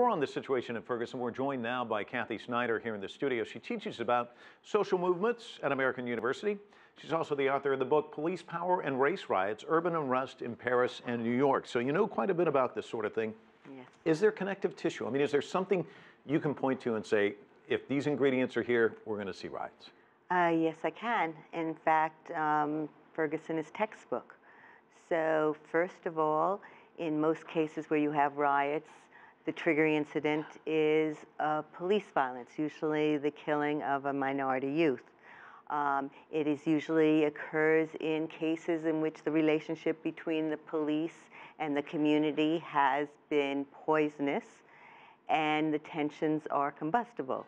more on the situation in Ferguson. We're joined now by Cathy Schneider here in the studio. She teaches about social movements at American University. She's also the author of the book, Police, Power and Race Riots, Urban Unrest in Paris and New York. So you know quite a bit about this sort of thing. Yes. Is there connective tissue? I mean, is there something you can point to and say, if these ingredients are here, we're going to see riots? Yes, I can. In fact, Ferguson is textbook. So first of all, in most cases where you have riots, the triggering incident is police violence, usually the killing of a minority youth. It is usually occurs in cases in which the relationship between the police and the community has been poisonous and the tensions are combustible.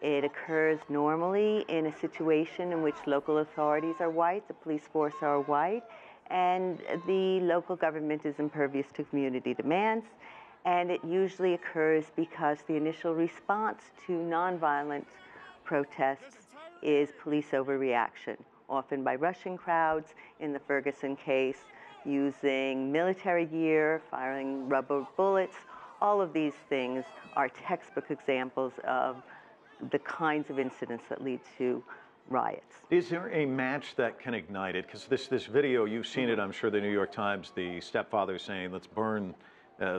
It occurs normally in a situation in which local authorities are white, the police force are white, and the local government is impervious to community demands. And it usually occurs because the initial response to nonviolent protests is police overreaction, often by rushing crowds, in the Ferguson case, using military gear, firing rubber bullets. All of these things are textbook examples of the kinds of incidents that lead to riots. Is there a match that can ignite it? Because this video, you've seen it, I'm sure, the New York Times, the stepfather saying, let's burn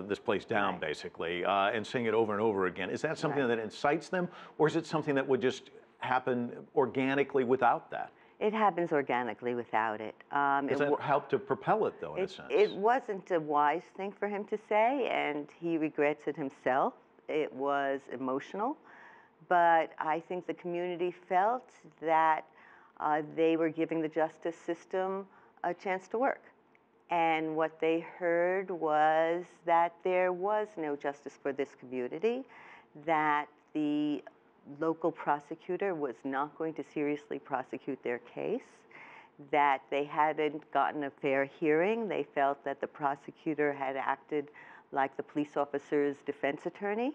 this place down, basically, and saying it over and over again. Is that something that incites them, or is it something that would just happen organically without that? It happens organically without it. Does that help to propel it, though, in a sense? It wasn't a wise thing for him to say, and he regrets it himself. It was emotional. But I think the community felt that they were giving the justice system a chance to work. And what they heard was that there was no justice for this community, that the local prosecutor was not going to seriously prosecute their case, that they hadn't gotten a fair hearing. They felt that the prosecutor had acted like the police officer's defense attorney,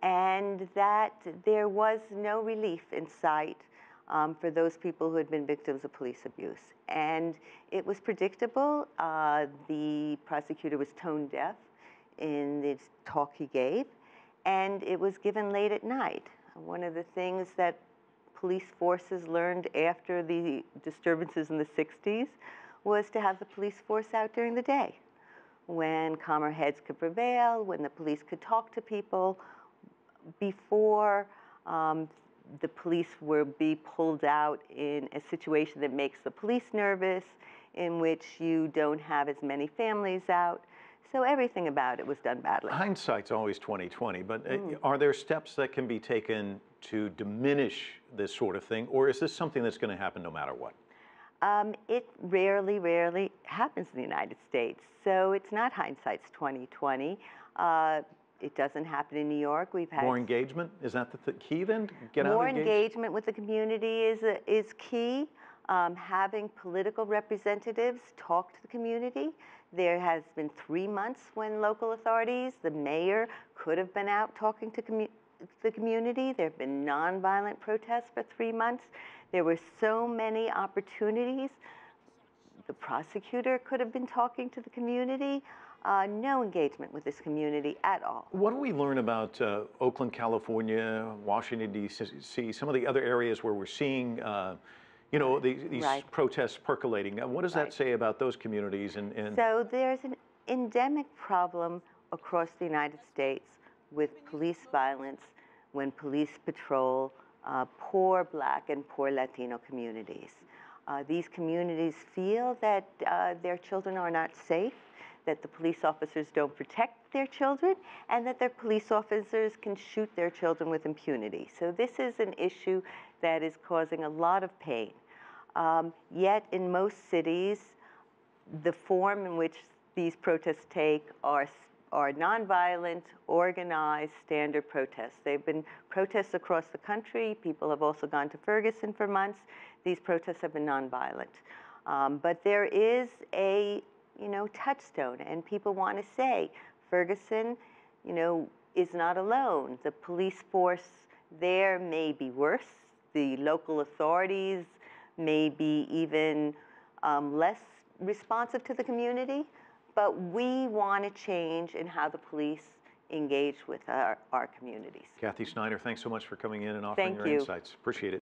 and that there was no relief in sight for those people who had been victims of police abuse. And it was predictable. The prosecutor was tone deaf in the talk he gave, and it was given late at night. One of the things that police forces learned after the disturbances in the 60s was to have the police force out during the day, when calmer heads could prevail, when the police could talk to people, before the police will be pulled out in a situation that makes the police nervous, in which you don't have as many families out. So everything about it was done badly. Hindsight's always 20/20, but are there steps that can be taken to diminish this sort of thing, or is this something that's going to happen no matter what? It rarely happens in the United States, so it's not hindsight's 20/20. It doesn't happen in New York. We've had more engagement. Is that the key then? More engagement with the community is key. Having political representatives talk to the community. There has been 3 months when local authorities, the mayor, could have been out talking to the community. There have been nonviolent protests for 3 months. There were so many opportunities. The prosecutor could have been talking to the community. No engagement with this community at all. What do we learn about Oakland, California, Washington, D.C., some of the other areas where we're seeing you know, these protests percolating? What does that say about those communities? So there's an endemic problem across the United States with police violence when police patrol poor Black and poor Latino communities. These communities feel that their children are not safe, that the police officers don't protect their children, and that their police officers can shoot their children with impunity. So this is an issue that is causing a lot of pain. Yet in most cities, the form in which these protests take are nonviolent, organized, standard protests. They've been protests across the country. People have also gone to Ferguson for months. These protests have been nonviolent. But there is a touchstone, and people want to say Ferguson, is not alone. The police force there may be worse. The local authorities may be even less responsive to the community, but we want to change in how the police engage with our communities. Cathy Schneider, thanks so much for coming in and offering Thank your you. insights. Appreciate it.